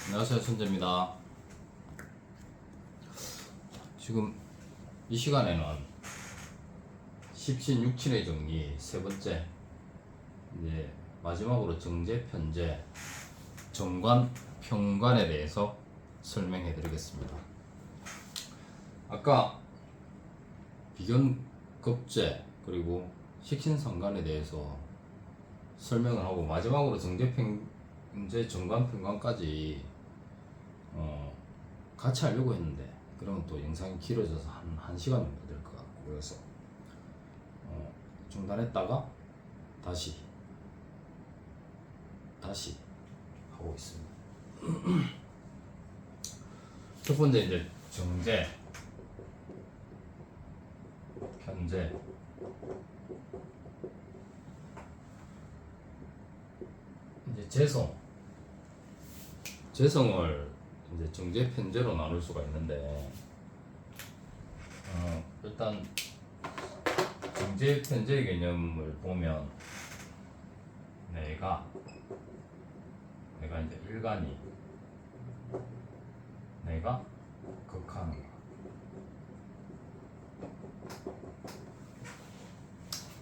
안녕하세요, 천재입니다. 지금 이 시간에는 십신육친의 정리 세 번째, 이제 마지막으로 정제, 편제, 정관, 평관에 대해서 설명해 드리겠습니다. 아까 비견, 겁제, 그리고 식신상관에 대해서 설명을 하고 마지막으로 정제, 편제, 정관, 평관까지 같이 하려고 했는데 그러면 또 영상이 길어져서 한 시간 정도 될 것 같고, 그래서 중단했다가 다시 하고 있습니다. 첫 번째 이제 정제, 편제, 이제 재성을 이제 정제, 편제로 나눌 수가 있는데, 일단 정제, 편제 개념을 보면 내가 이제 일간이 내가 극하는 거,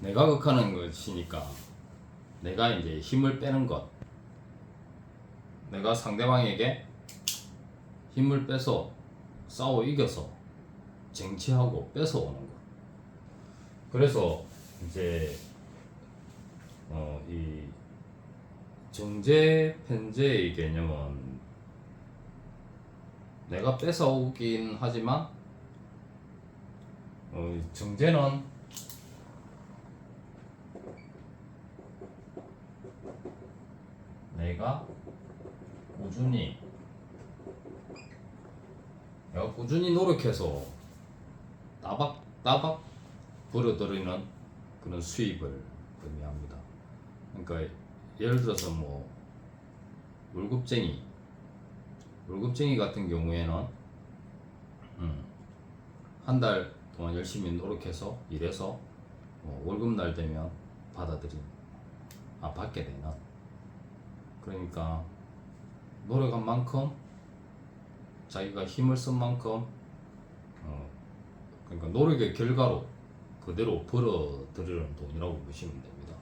내가 극하는 것이니까 내가 이제 힘을 빼는 것, 내가 상대방에게 힘을 빼서 싸워 이겨서 쟁취하고 뺏어오는 것. 그래서 이제 이 정제, 편제의 개념은 내가 뺏어오긴 하지만 정제는 내가 꾸준히 노력해서 따박 벌어들이는 그런 수입을 의미합니다. 그러니까 예를 들어서 뭐 월급쟁이 같은 경우에는 한 달 동안 열심히 노력해서 일해서 월급날 되면 받게 되는, 그러니까 노력한 만큼 자기가 힘을 쓴 만큼 그러니까 노력의 결과로 그대로 벌어들이는 돈이라고 보시면 됩니다.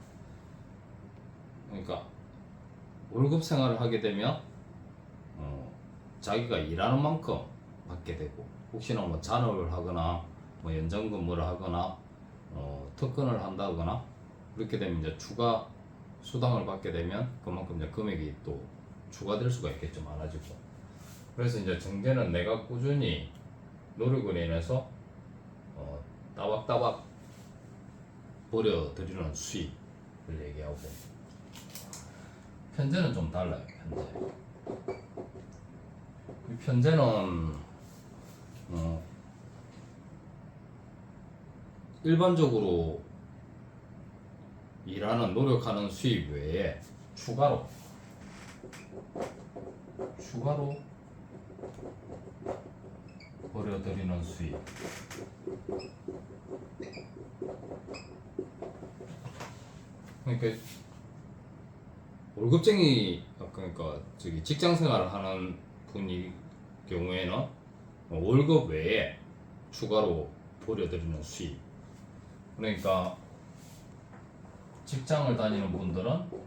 그러니까 월급 생활을 하게 되면 자기가 일하는 만큼 받게 되고, 혹시나 뭐 잔업을 하거나 뭐 연장 근무를 하거나 특근을 한다거나 그렇게 되면 이제 추가 수당을 받게 되면 그만큼 이제 금액이 또 추가될 수가 있겠죠, 많아지고. 그래서 이제 정제는 내가 꾸준히 노력을 인해서 따박따박 벌여들이는 수입을 얘기하고, 편제는 좀 달라요. 편제는 일반적으로 일하는 노력하는 수입 외에 추가로 벌여들이는 수입. 그러니까 월급쟁이, 그러니까 직장 생활을 하는 분이 경우에는 월급 외에 추가로 벌여들이는 수입. 그러니까 직장을 다니는 분들은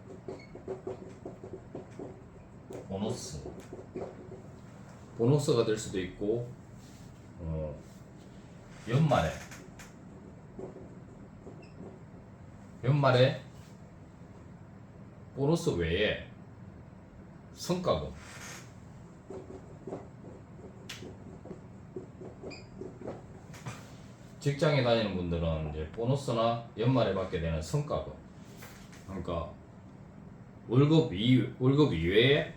보너스가 될 수도 있고, 연말에 보너스 외에 성과금, 직장에 다니는 분들은 이제 보너스나 연말에 받게 되는 성과금, 그러니까 월급 이외에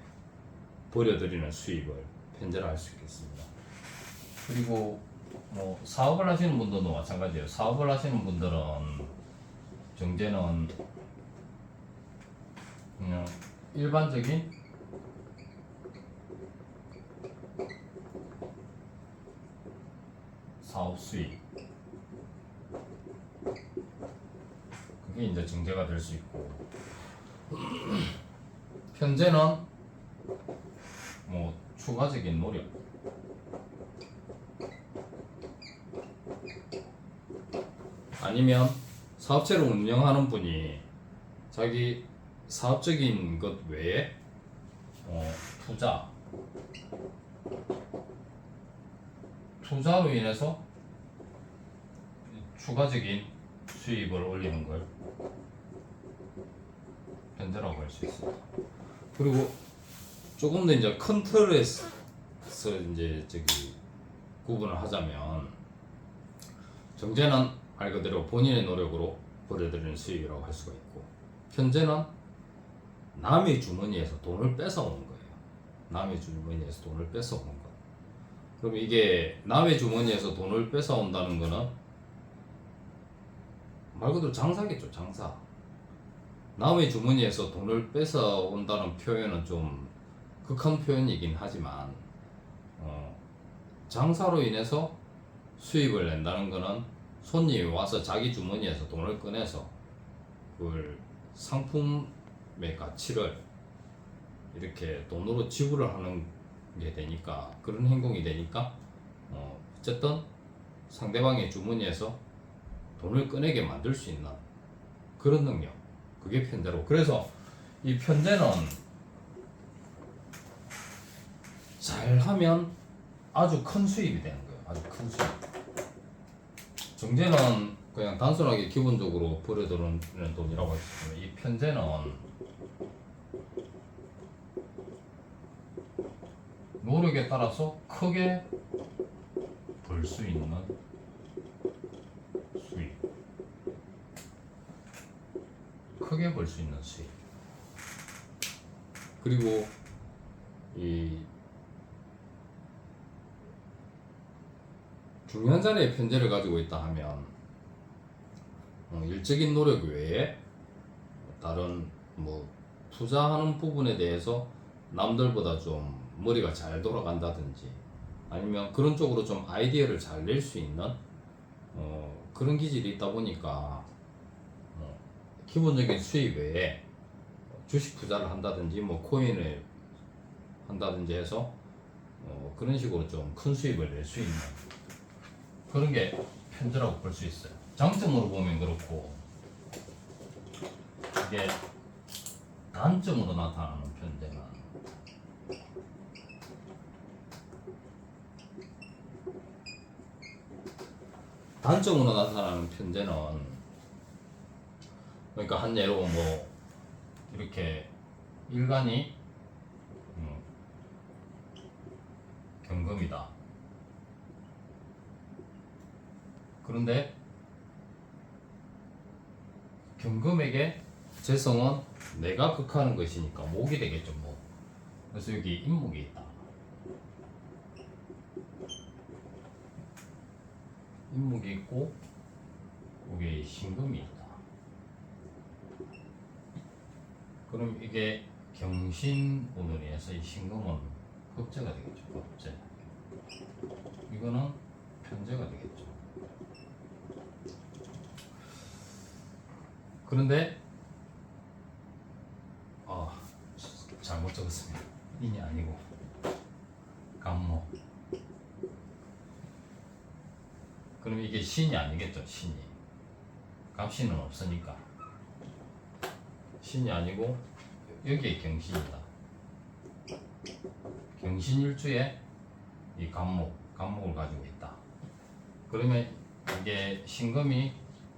벌여들이는 수입을 편제를 할 수 있겠습니다. 그리고 뭐 사업을 하시는 분들도 마찬가지예요. 사업을 하시는 분들은 정제는 그냥 일반적인 사업 수입, 그게 이제 정제가 될 수 있고, 편제는 뭐 추가적인 노력. 아니면 사업체를 운영하는 분이 자기 사업적인 것 외에 투자로 인해서 추가적인 수입을 올리는 걸 편제라고 할 수 있습니다. 그리고 조금 더 이제 큰 틀에서 이제 구분을 하자면, 정제는 말 그대로 본인의 노력으로 벌어들이는 수입이라고 할 수가 있고, 편제는 남의 주머니에서 돈을 뺏어오는 거예요. 남의 주머니에서 돈을 뺏어오는 거. 그럼 이게 남의 주머니에서 돈을 뺏어온다는 거는 말 그대로 장사겠죠, 장사. 남의 주머니에서 돈을 뺏어온다는 표현은 좀 극한 표현이긴 하지만, 장사로 인해서 수입을 낸다는 거는 손님이 와서 자기 주머니에서 돈을 꺼내서 그걸 상품의 가치를 이렇게 돈으로 지불을 하는 게 되니까, 그런 행동이 되니까 어쨌든 상대방의 주머니에서 돈을 꺼내게 만들 수 있는 그런 능력, 그게 편제로. 그래서 이 편제는 잘하면 아주 큰 수입이 되는 거예요. 아주 큰 수입. 정제는 그냥 단순하게 기본적으로 벌어들이는 돈이라고 할 수 있지만, 이 편제는 노력에 따라서 크게 벌 수 있는 수입, 크게 벌 수 있는 수입. 그리고 이 중요한 자리에 편제를 가지고 있다 하면 일적인 노력 외에 다른 투자하는 부분에 대해서 남들보다 좀 머리가 잘 돌아간다든지, 아니면 그런 쪽으로 좀 아이디어를 잘 낼 수 있는 그런 기질이 있다 보니까 기본적인 수입 외에 주식 투자를 한다든지 코인을 한다든지 해서 그런 식으로 좀 큰 수입을 낼 수 있는 그런 게 편제라고 볼 수 있어요. 장점으로 보면 그렇고, 이게 단점으로 나타나는 편제는 그러니까 한 예로 이렇게 일간이 경금이다. 그런데 경금에게 재성은 내가 극하는 것이니까 목이 되겠죠, 목. 그래서 여기 임목이 있다. 임목이 있고 여기 신금이 있다. 그럼 이게 경신운으로 인해서 이 신금은 급제가 되겠죠, 급제. 이거는 편제가 되겠죠. 그런데 잘못 적었습니다. 인이 아니고 간목. 그럼 이게 신이 아니겠죠, 신이. 갑신은 없으니까 신이 아니고 여기에 경신이다. 경신일주에 이 간목을 가지고 있다. 그러면 이게 신금이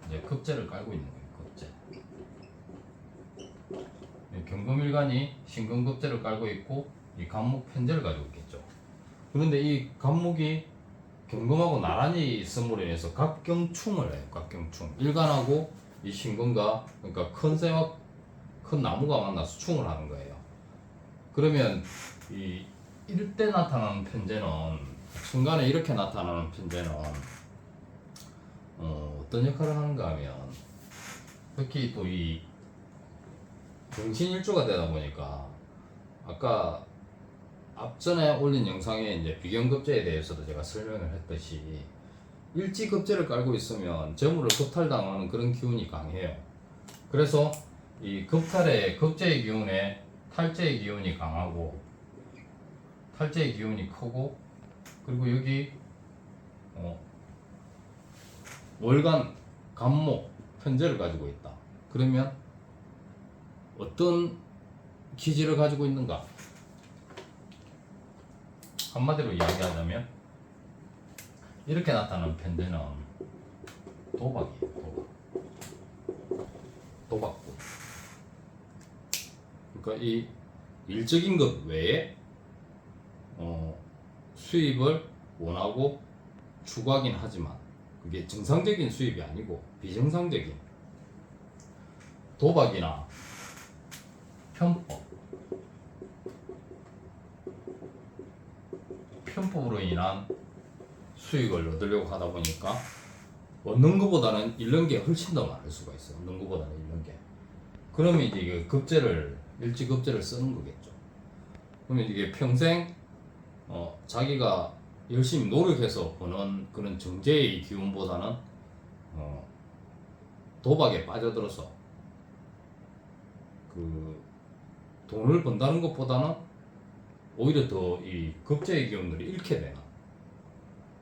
이제 급제를 깔고 있는 거예요. 급제. 경금일간이 신금급제를 깔고 있고 이 간목 편제를 가지고 있겠죠. 그런데 이 간목이 경금하고 나란히 있음으로 인해서 각경충을 해요. 각경충. 일간하고 이 신금과, 그러니까 큰 새와 큰 나무가 만나서 충을 하는 거예요. 그러면 이 이럴 때 나타나는 편제는, 순간에 이렇게 나타나는 편제는 어떤 역할을 하는가 하면, 특히 또 이 경신일주가 되다 보니까 아까 앞전에 올린 영상에 이제 비경급제에 대해서도 제가 설명을 했듯이, 일지급제를 깔고 있으면 재물을 급탈당하는 그런 기운이 강해요. 그래서 이 급제의 기운에 탈제의 기운이 강하고, 팔자의 기운이 크고, 그리고 여기 월간 간목 편제를 가지고 있다. 그러면 어떤 기질을 가지고 있는가? 한마디로 이야기하자면 이렇게 나타나는 편제는 도박이에요. 도박꾼. 그러니까 이 일적인 것 외에 수입을 원하고 추구하긴 하지만 그게 정상적인 수입이 아니고 비정상적인 도박이나 편법으로 인한 수익을 얻으려고 하다 보니까 얻는 것보다는 잃는 게 훨씬 더 많을 수가 있어요. 얻는 것보다는 잃는 게. 그러면 이제 이게 일지급제를 쓰는 거겠죠. 그러면 이게 평생 자기가 열심히 노력해서 버는 그런 정제의 기운보다는 도박에 빠져들어서 그 돈을 번다는 것보다는 오히려 더 이 급제의 기운들을 잃게 되는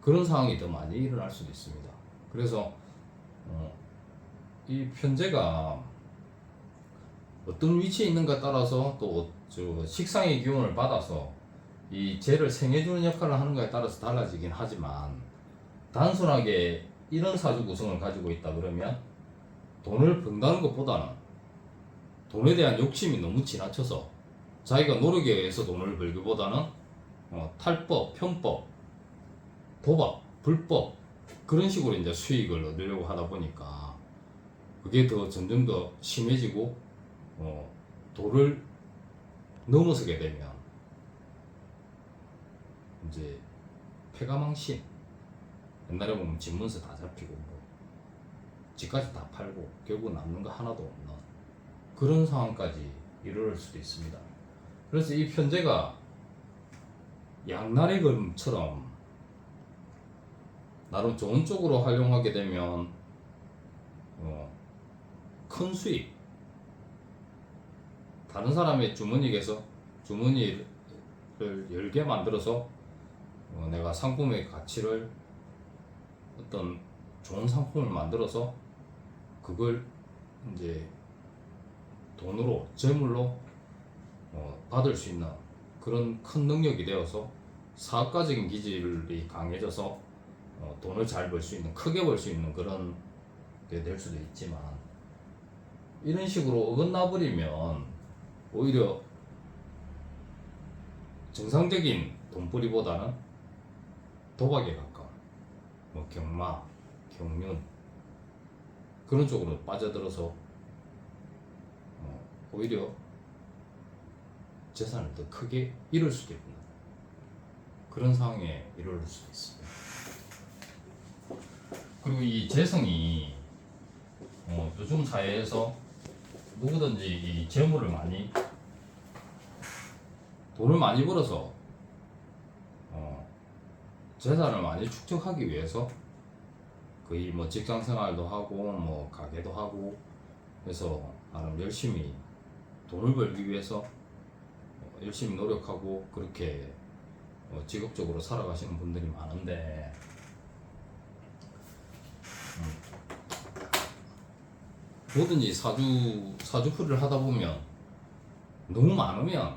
그런 상황이 더 많이 일어날 수도 있습니다. 그래서 이 편제가 어떤 위치에 있는가 따라서 또 식상의 기운을 받아서 이 재를 생해주는 역할을 하는가에 따라서 달라지긴 하지만, 단순하게 이런 사주 구성을 가지고 있다 그러면 돈을 번다는 것보다는 돈에 대한 욕심이 너무 지나쳐서 자기가 노력에 의해서 돈을 벌기보다는 탈법, 편법, 도박, 불법 그런 식으로 이제 수익을 얻으려고 하다 보니까 그게 더 점점 더 심해지고 도를 넘어서게 되면 이제 패가망신, 옛날에 보면 집문서 다 잡히고 뭐 집까지 다 팔고 결국 남는 거 하나도 없는 그런 상황까지 이르를 수도 있습니다. 그래서 이 편제가 양날의 검처럼 나름 좋은 쪽으로 활용하게 되면 큰 수익, 다른 사람의 주머니에서 주머니를 열게 만들어서 내가 상품의 가치를 어떤 좋은 상품을 만들어서 그걸 이제 돈으로, 재물로 받을 수 있는 그런 큰 능력이 되어서 사업가적인 기질이 강해져서 돈을 잘 벌 수 있는, 크게 벌 수 있는 그런 게 될 수도 있지만, 이런 식으로 어긋나 버리면 오히려 정상적인 돈벌이보다는 도박에 가까운 뭐 경마, 경륜 그런 쪽으로 빠져들어서 오히려 재산을 더 크게 잃을 수도 있는 그런 상황에 이르를 수도 있습니다. 그리고 이 재성이 요즘 사회에서 누구든지 이 재물을 많이, 돈을 많이 벌어서 재산을 많이 축적하기 위해서 거의 뭐 직장 생활도 하고 뭐 가게도 하고 해서 나름 열심히 돈을 벌기 위해서 열심히 노력하고 그렇게 직업적으로 살아가시는 분들이 많은데, 뭐든지 사주풀이를 하다 보면 너무 많으면,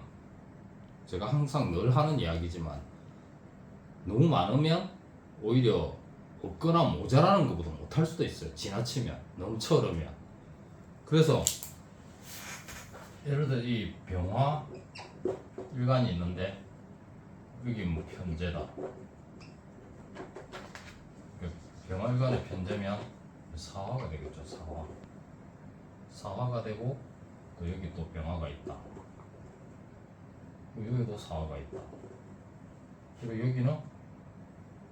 제가 항상 늘 하는 이야기지만, 너무 많으면 오히려 없거나 모자라는 것보다 못할 수도 있어요. 지나치면, 넘쳐 흐르면. 그래서 예를 들어 이 병화 일간이 있는데 여기 뭐 편제다. 병화 일간의 편제면 사화가 되겠죠. 사화가 되고, 또 여기 또 병화가 있다. 여기도 사화가 있다. 그리고 여기는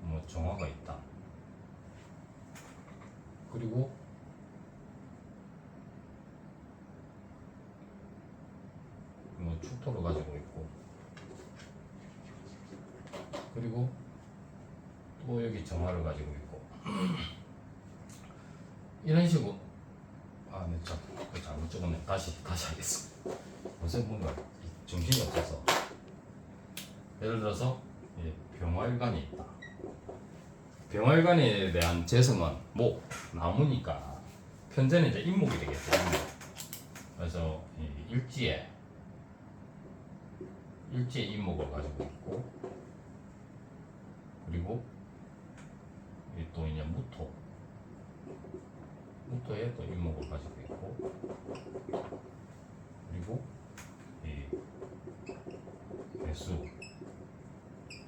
뭐 정화가 있다. 그리고 뭐 축토를 가지고 있고, 그리고 또 여기 정화를 가지고 있고 이런 식으로. 네, 잘못 적었네. 다시 하겠습니다. 요새 뭔가 정신이 없어서. 예를 들어서 병활관이 있다. 병활관에 대한 재성은 목, 나무니까 편제는 이제 임목이 되겠죠. 임목. 그래서 이 일지에 임목을 가지고 있고, 그리고 또 이제 무토에 또 임목을 가지고 있고, 그리고 이 개수,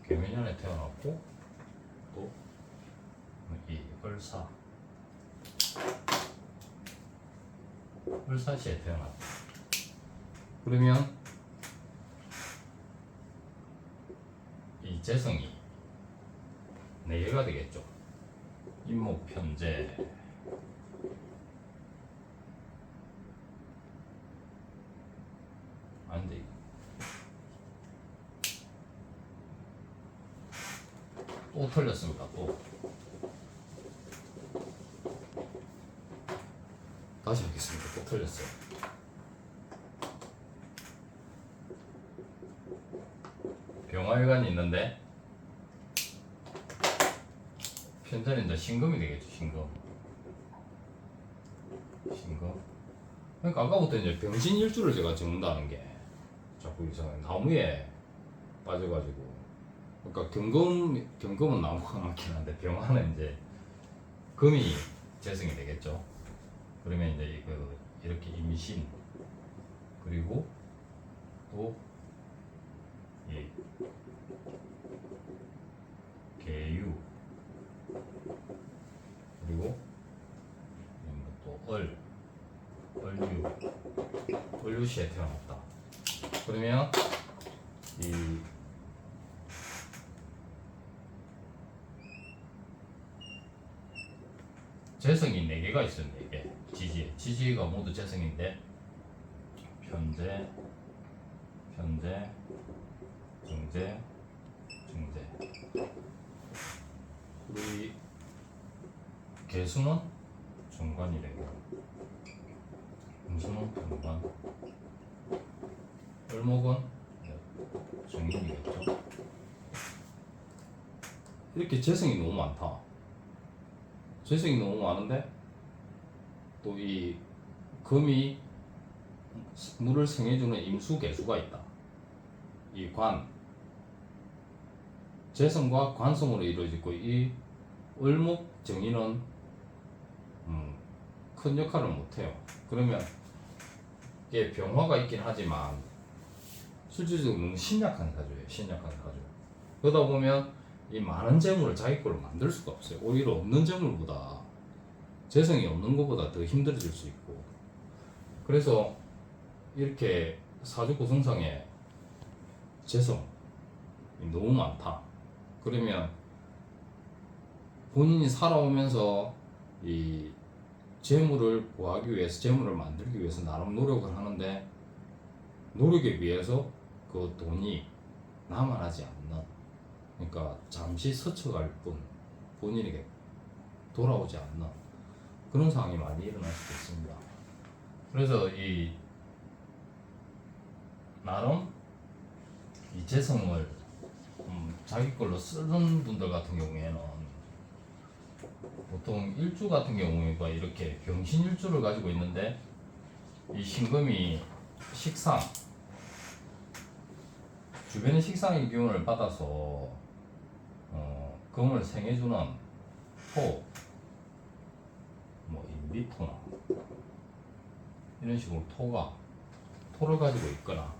개묘년에 태어났고, 또 이 을사시에 태어났다. 그러면 이 재성이 4개가 되겠죠. 임목, 편재, 안돼, 또 틀렸습니다. 또 다시 하겠습니다. 또 틀렸어요. 병활관이 있는데 편제는 이제 신금이 되겠죠. 신금. 그러니까 아까부터 이제 병신일주를 제가 적는다는 게 자꾸 이상해. 나무에 빠져가지고. 그러니까 경금은 나무가 많긴 한데 병화는 이제 금이 재성이 되겠죠. 그러면 이제 이렇게 임신, 그리고 또 이 계유, 그리고 또 을유시에 태어났다. 그러면 이 재성이 4개가 있어요. 4개. 지지가 모두 재성인데 편재, 정재. 우리 개수는 정관이 되고, 음수는 병관, 을목은 정인이겠죠. 이렇게 재성이 너무 많다. 재성이 너무 많은데 또 이 금이 물을 생해주는 임수개수가 있다. 이 재성과 관성으로 이루어지고, 이 을목 정인은 큰 역할을 못해요. 그러면 이게 병화가 있긴 하지만 실질적으로 너무 신약한 사주예요. 그러다 보면 이 많은 재물을 자기 걸로 만들 수가 없어요. 오히려 없는 재물보다, 재성이 없는 것보다 더 힘들어질 수 있고. 그래서 이렇게 사주 구성상에 재성이 너무 많다. 그러면 본인이 살아오면서 이 재물을 구하기 위해서, 재물을 만들기 위해서 나름 노력을 하는데, 노력에 비해서 그 돈이 남아나지 않는, 그러니까 잠시 스쳐갈 뿐 본인에게 돌아오지 않는 그런 상황이 많이 일어날 수도 있습니다. 그래서 이 나름 이 재성을 자기 걸로 쓰는 분들 같은 경우에는, 보통 일주 같은 경우가 이렇게 병신일주를 가지고 있는데, 이 신금이 식상, 주변의 식상의 기운을 받아서 금을 생해주는 토, 뭐 인비토나 이런 식으로 토를 가지고 있거나,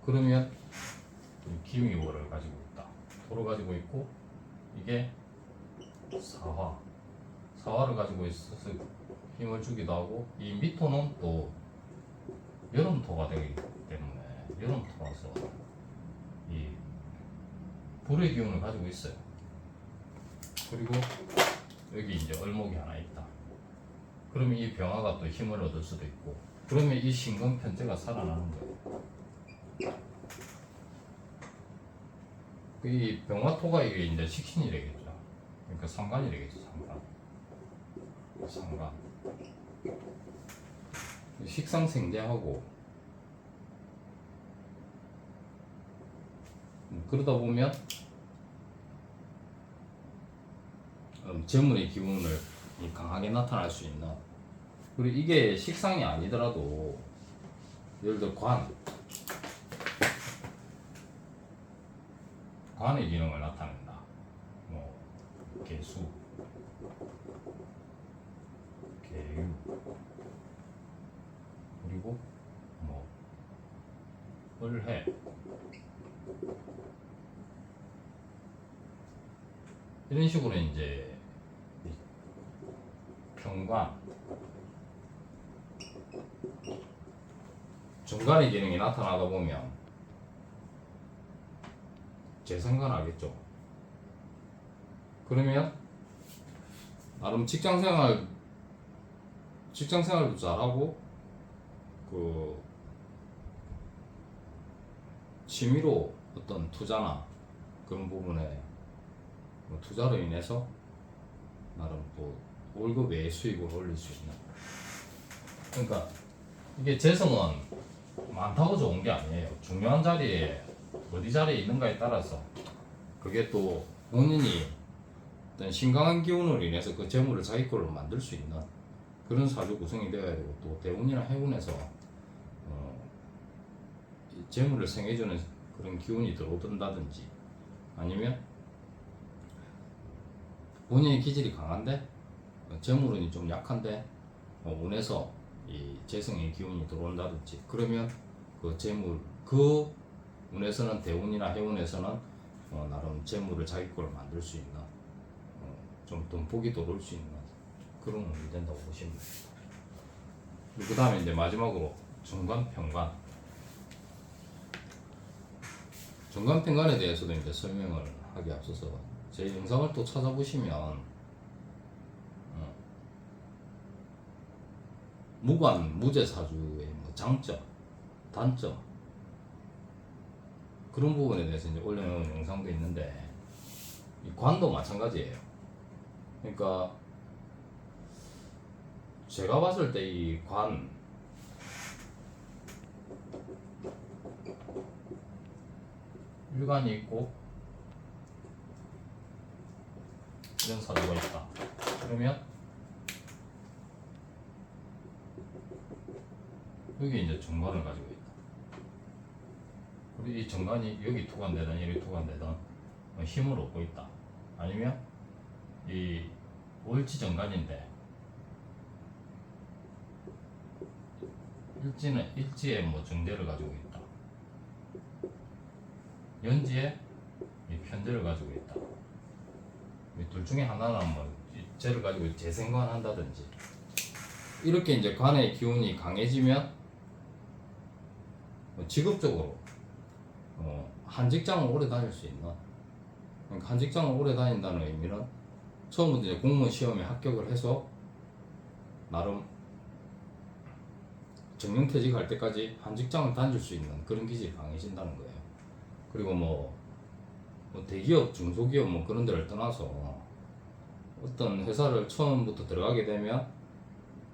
그러면 기미월을 가지고 있다. 토를 가지고 있고, 이게 사화를 가지고 있어서 힘을 주기도 하고, 이 미토는 또 여름토가 되기 때문에 여름토라서 이 불의 기운을 가지고 있어요. 그리고 여기 이제 을목이 하나 있다. 그러면 이 병화가 또 힘을 얻을 수도 있고, 그러면 이 신금 편제가 살아나는 거예요. 이 병화토가 이게 이제 식신이 되겠죠. 그러니까 상관이 되겠죠. 상관. 식상생재하고 그러다 보면 재물의 기운을 강하게 나타날 수 있는, 그리고 이게 식상이 아니더라도 예를 들어 관의 기능을 나타낸다. 뭐 개수, 개유, 그리고 뭐 을해, 이런 식으로 이제 평관, 중간의 기능이 나타나다 보면 재생관하겠죠. 그러면 나름 직장생활도 잘하고 그 취미로 어떤 투자나 그런 부분에 투자로 인해서 나름 또 월급 외의 수익을 올릴 수 있는, 그러니까 이게 재성은 많다고 좋은 게 아니에요. 중요한 자리에 어디 자리에 있는가에 따라서 그게 또 본인이 어떤 신강한 기운으로 인해서 그 재물을 자기 걸로 만들 수 있는 그런 사주 구성이 되어야 되고, 또 대운이나 해운에서 이 재물을 생해주는 그런 기운이 들어오든다든지, 아니면 본인의 기질이 강한데 재물운이 좀 약한데 운에서 이 재성의 기운이 들어온다든지, 그러면 그 재물, 그 운에서는, 대운이나 해운에서는 나름 재물을 자기 걸 만들 수 있는, 좀 돈복이 들어올 수 있는 그런 운이 된다고 보시면 됩니다. 그 다음에 이제 마지막으로 중간평관. 중간평관에 대해서도 이제 설명을 하기 앞서서 제 영상을 또 찾아보시면 무관, 무제사주의 뭐 장점, 단점, 그런 부분에 대해서 이제 올려놓은 영상도 있는데, 이 관도 마찬가지예요. 그러니까 제가 봤을 때 이 관, 일관이 있고 이런 사주가 있다. 그러면 여기 이제 정관을 가지고 있다. 그리고 이 정관이 여기 투관되든 여기 투관되든 힘을 얻고 있다. 아니면 이 월지 정관인데 일지에 뭐 정제를 가지고 있다. 연지에 이 편제를 가지고 있다. 이 둘 중에 하나는 뭐 재를 가지고 재생관 한다든지, 이렇게 이제 관의 기운이 강해지면 직업적으로 한 직장을 오래 다닐 수 있는, 그러니까 한 직장을 오래 다닌다는 의미는 처음부터 이제 공무원 시험에 합격을 해서 나름 정년퇴직할 때까지 한 직장을 다닐 수 있는 그런 기질이 강해진다는 거예요. 그리고 뭐 대기업, 중소기업 뭐 그런 데를 떠나서 어떤 회사를 처음부터 들어가게 되면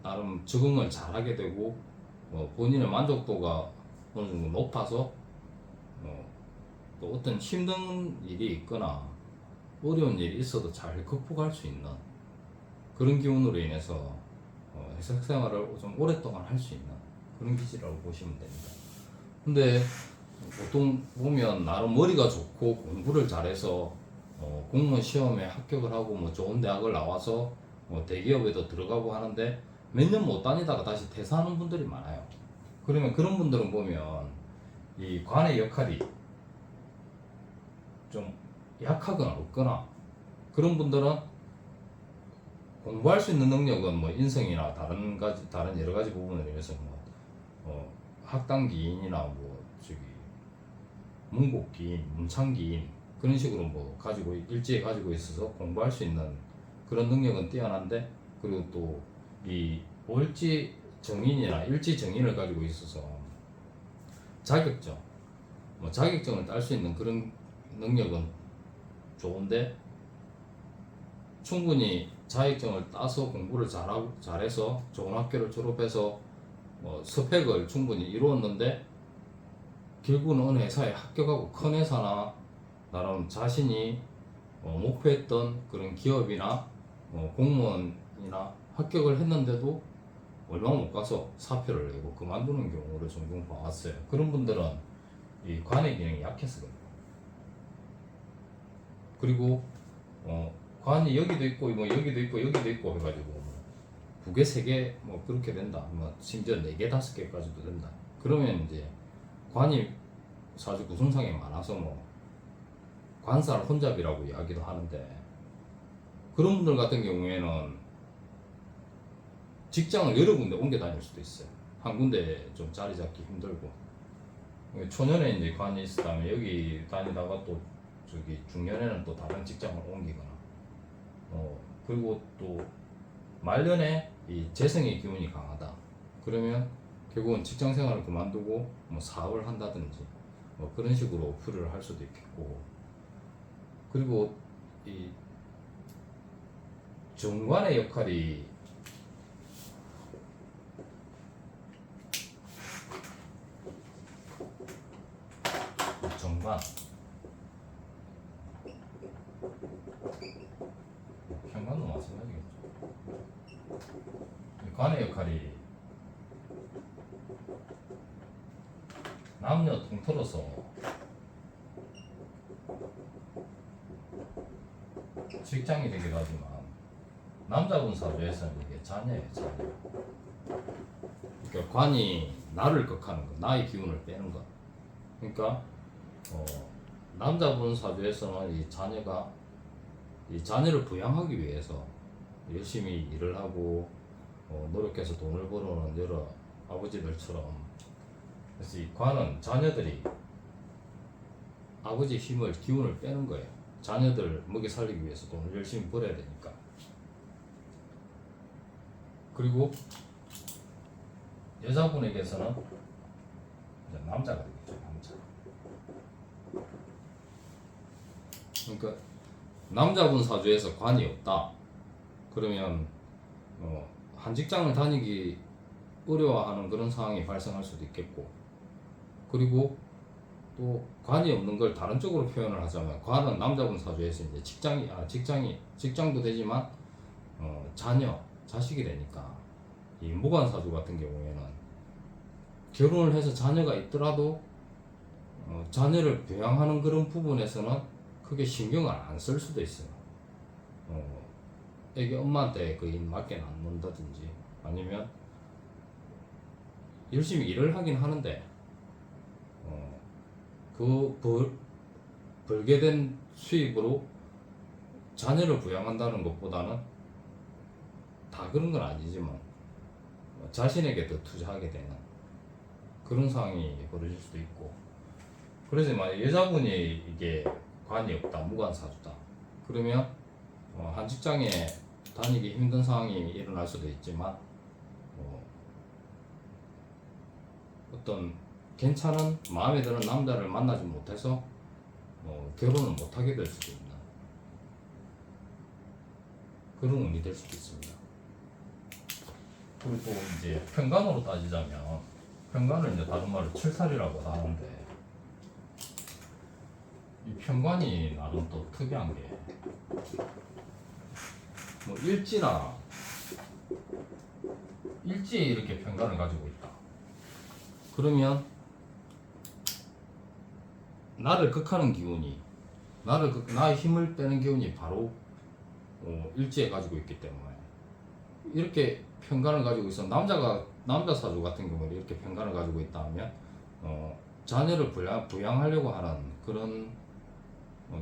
나름 적응을 잘하게 되고, 본인의 만족도가 어느 정도 높아서 또 어떤 힘든 일이 있거나 어려운 일이 있어도 잘 극복할 수 있는 그런 기운으로 인해서 회사 생활을 좀 오랫동안 할 수 있는 그런 기질이라고 보시면 됩니다. 근데 보통 보면 나름 머리가 좋고 공부를 잘해서 공무원 시험에 합격을 하고 뭐 좋은 대학을 나와서 대기업에도 들어가고 하는데 몇 년 못 다니다가 다시 퇴사하는 분들이 많아요. 그러면 그런 분들은 보면 이 관의 역할이 좀 약하거나 없거나, 그런 분들은 공부할 수 있는 능력은 뭐 인성이나 다른 여러 가지 부분에 대해서 학당기인이나 뭐 문곡기인, 문창기인 그런 식으로 뭐 일지에 가지고 있어서 공부할 수 있는 그런 능력은 뛰어난데, 그리고 또 이 월지 정인이나 일지 정인을 가지고 있어서 자격증을 딸 수 있는 그런 능력은 좋은데, 충분히 자격증을 따서 공부를 잘해서 좋은 학교를 졸업해서 스펙을 충분히 이루었는데 결국은 어느 회사에 합격하고 큰 회사나 나름 자신이 목표했던 그런 기업이나 공무원이나 합격을 했는데도 얼마 못 가서 사표를 내고 그만두는 경우를 종종 봐왔어요. 그런 분들은 이 관의 기능이 약해서 그래요. 그리고 관이 여기도 있고 뭐 여기도 있고 여기도 있고 해가지고 뭐 2개, 3개 뭐 그렇게 된다. 뭐 심지어 4개, 5개까지도 된다. 그러면 이제 관이 사실 구성상에 많아서 뭐 관살 혼잡이라고 이야기도 하는데, 그런 분들 같은 경우에는 직장을 여러 군데 옮겨 다닐 수도 있어요. 한 군데 좀 자리 잡기 힘들고, 초년에 이제 관이 있었다면 여기 다니다가 또 저기 중년에는 또 다른 직장을 옮기거나, 그리고 또 말년에 이 재성의 기운이 강하다. 그러면 결국은 직장 생활을 그만두고 뭐 사업을 한다든지 뭐 그런 식으로 풀이를 할 수도 있겠고, 그리고 이 정관의 역할이 정관, 현관도 마찬가지겠죠. 관의 역할이 남녀 통틀어서 직장이 되기도 하지만 남자분 사주에서는 이게 자녀예요, 자녀. 그러니까 관이 나를 극하는 거, 나의 기운을 빼는 거. 그러니까 남자분 사주에서는 이 자녀가 이 자녀를 부양하기 위해서 열심히 일을 하고 노력해서 돈을 벌어오는 여러 아버지들처럼, 그래서 이 관은 자녀들이 아버지 힘을 기운을 빼는 거예요. 자녀들 먹여 살리기 위해서 돈을 열심히 벌어야 되니까. 그리고 여자분에게서는 이제 남자가 되겠죠, 남자. 그러니까 남자분 사주에서 관이 없다. 그러면 한 직장을 다니기 어려워하는 그런 상황이 발생할 수도 있겠고, 그리고 또 관이 없는 걸 다른 쪽으로 표현을 하자면, 관은 남자분 사주에서 이제 직장도 되지만 자녀, 자식이 되니까, 이 무관 사주 같은 경우에는 결혼을 해서 자녀가 있더라도 자녀를 부양하는 그런 부분에서는 크게 신경을 안 쓸 수도 있어요. 애기 엄마한테 그 일 맞게 안 논다든지, 아니면 열심히 일을 하긴 하는데 벌게 된 수입으로 자녀를 부양한다는 것보다는, 다 그런 건 아니지만 자신에게 더 투자하게 되는 그런 상황이 벌어질 수도 있고. 그래서 만약 여자분이 이게 관이 없다, 무관사주다, 그러면 한 직장에 다니기 힘든 상황이 일어날 수도 있지만 어떤 괜찮은 마음에 드는 남자를 만나지 못해서 결혼을 못하게 될 수도 있는 그런 운이 될 수도 있습니다. 그리고 이제 편관으로 따지자면, 편관은 이제 다른 말로 칠살이라고 하는데, 이 편관이 나름 또 특이한 게, 뭐 일지 이렇게 편관을 가지고 있다. 그러면 나를 극하는 기운이, 나의 힘을 빼는 기운이 바로 일지에 가지고 있기 때문에, 이렇게 편관을 가지고 있어 남자 사주 같은 경우는 이렇게 편관을 가지고 있다 하면 자녀를 부양하려고 하는 그런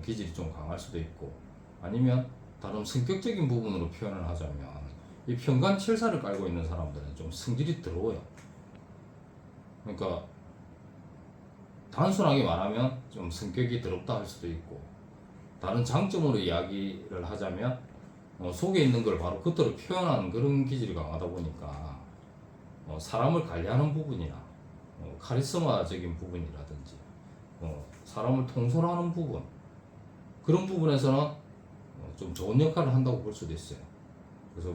기질이 좀 강할 수도 있고, 아니면 다른 성격적인 부분으로 표현을 하자면, 이 편관 칠사를 깔고 있는 사람들은 좀 성질이 더러워요. 그러니까 단순하게 말하면 좀 성격이 더럽다 할 수도 있고, 다른 장점으로 이야기를 하자면 속에 있는 걸 바로 겉으로 표현하는 그런 기질이 강하다 보니까 사람을 관리하는 부분이나 카리스마적인 부분이라든지 사람을 통솔하는 부분, 그런 부분에서는 좀 좋은 역할을 한다고 볼 수도 있어요. 그래서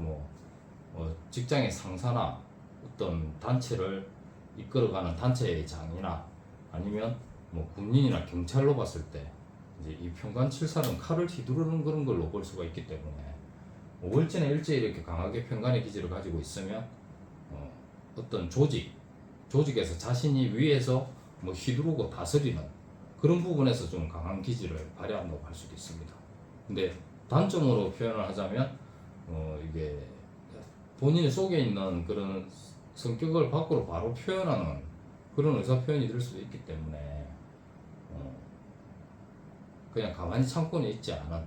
직장의 상사나 어떤 단체를 이끌어가는 단체의 장이나, 아니면 군인이나 경찰로 봤을 때 이제 이 편관칠살은 칼을 휘두르는 그런 걸로 볼 수가 있기 때문에 월지나 일지에 이렇게 강하게 편관의 기질을 가지고 있으면 어떤 조직에서 자신이 위에서 뭐 휘두르고 다스리는 그런 부분에서 좀 강한 기질을 발휘한다고 할 수도 있습니다. 근데 단점으로 표현을 하자면 이게 본인 속에 있는 그런 성격을 밖으로 바로 표현하는 그런 의사 표현이 될 수도 있기 때문에 그냥 가만히 참고는 있지 않은,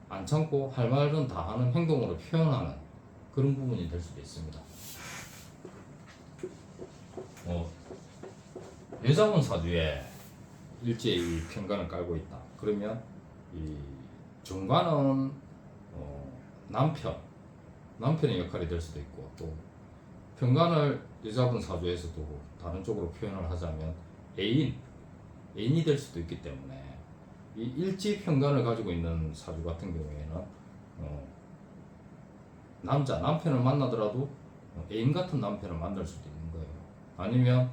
안 참고 할 말은 다 하는 행동으로 표현하는 그런 부분이 될 수도 있습니다. 여자분 사주에 일지에 이 편관을 깔고 있다. 그러면 이 정관은 남편의 역할이 될 수도 있고, 또 편관을 여자분 사주에서도 다른 쪽으로 표현을 하자면 애인이 될 수도 있기 때문에 이 일지 편관을 가지고 있는 사주 같은 경우에는 남편을 만나더라도 애인 같은 남편을 만날 수도 있는 거예요. 아니면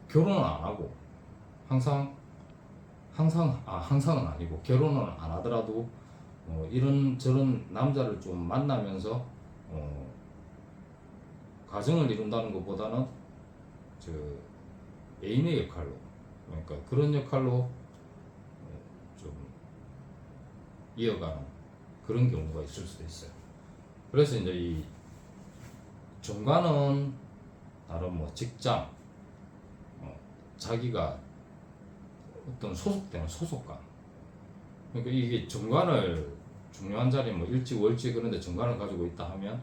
결혼을 안 하고 항상은 아니고 결혼을 안 하더라도 이런 저런 남자를 좀 만나면서 가정을 이룬다는 것보다는 저 애인의 역할로, 그러니까 그런 역할로 좀 이어가는 그런 경우가 있을 수도 있어요. 그래서 이제 이 정관은 다른 뭐 직장, 자기가 어떤 소속되는 소속감, 그러니까 이게 정관을 중요한 자리 뭐 일지 월지 그런데 정관을 가지고 있다 하면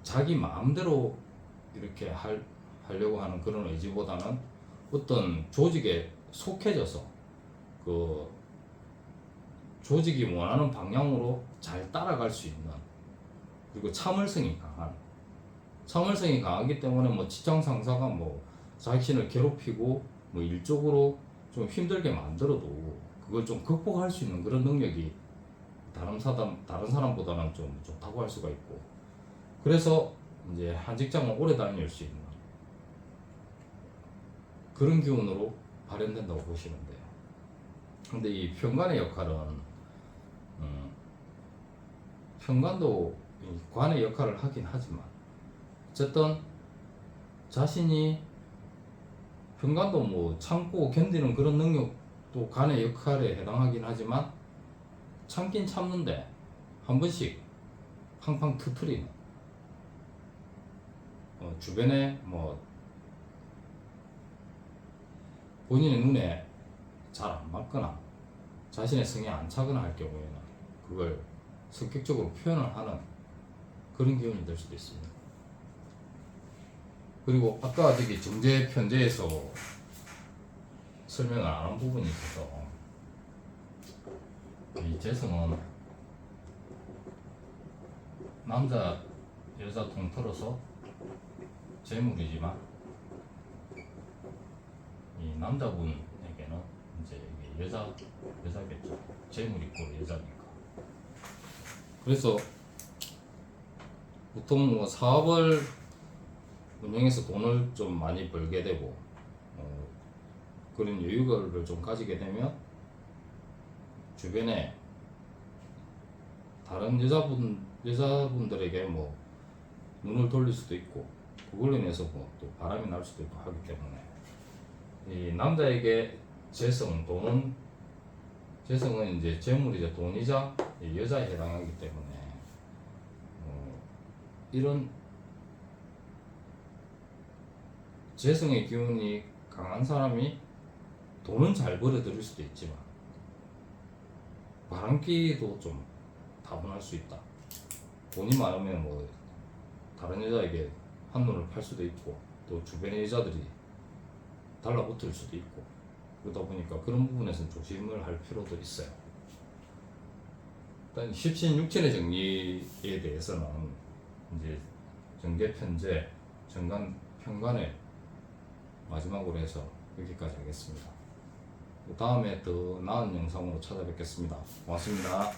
자기 마음대로 이렇게 하려고 하는 그런 의지보다는 어떤 조직에 속해져서 그 조직이 원하는 방향으로 잘 따라갈 수 있는, 그리고 참을성이 강하기 때문에 뭐 직장 상사가 뭐 자신을 괴롭히고 뭐 일적으로 좀 힘들게 만들어도 그걸 좀 극복할 수 있는 그런 능력이 다른 사람보다는 좀 좋다고 할 수가 있고, 그래서 이제 한 직장을 오래 다닐 수 있는 그런 기운으로 발현된다고 보시면 돼요. 근데 이 편관의 역할은 편관도 관의 역할을 하긴 하지만 어쨌든 자신이 편관도 뭐 참고 견디는 그런 능력도 관의 역할에 해당하긴 하지만 참긴 참는데 한 번씩 팡팡 터트리는, 주변에 뭐 본인의 눈에 잘 안 맞거나 자신의 성에 안 차거나 할 경우에는 그걸 성격적으로 표현을 하는 그런 기운이 될 수도 있습니다. 그리고 아까 저기 정제 편제에서 설명을 안 한 부분이 있어서, 이 재성은 남자 여자 통틀어서 재물이지만 이 남자분에게는 이제 이게 여자겠죠. 재물 있고 여자니까. 그래서 보통 뭐 사업을 운영해서 돈을 좀 많이 벌게 되고 그런 여유를 좀 가지게 되면 주변에 다른 여자분들에게 뭐 눈을 돌릴 수도 있고, 그걸로 인해서 뭐 또 바람이 날 수도 있고 하기 때문에 이 남자에게 재성은 이제 재물이자 돈이자 여자에 해당하기 때문에 이런 재성의 기운이 강한 사람이 돈은 잘 벌어들일 수도 있지만 바람기도 좀 다분할 수 있다. 돈이 많으면 뭐 다른 여자에게 한눈을 팔 수도 있고, 또 주변의 여자들이 달라붙을 수도 있고, 그러다 보니까 그런 부분에서는 조심을 할 필요도 있어요. 일단 십신육신의 정리에 대해서는 이제 정계 편제, 정관 편관에 마지막으로 해서 여기까지 하겠습니다. 다음에 더 나은 영상으로 찾아뵙겠습니다. 고맙습니다.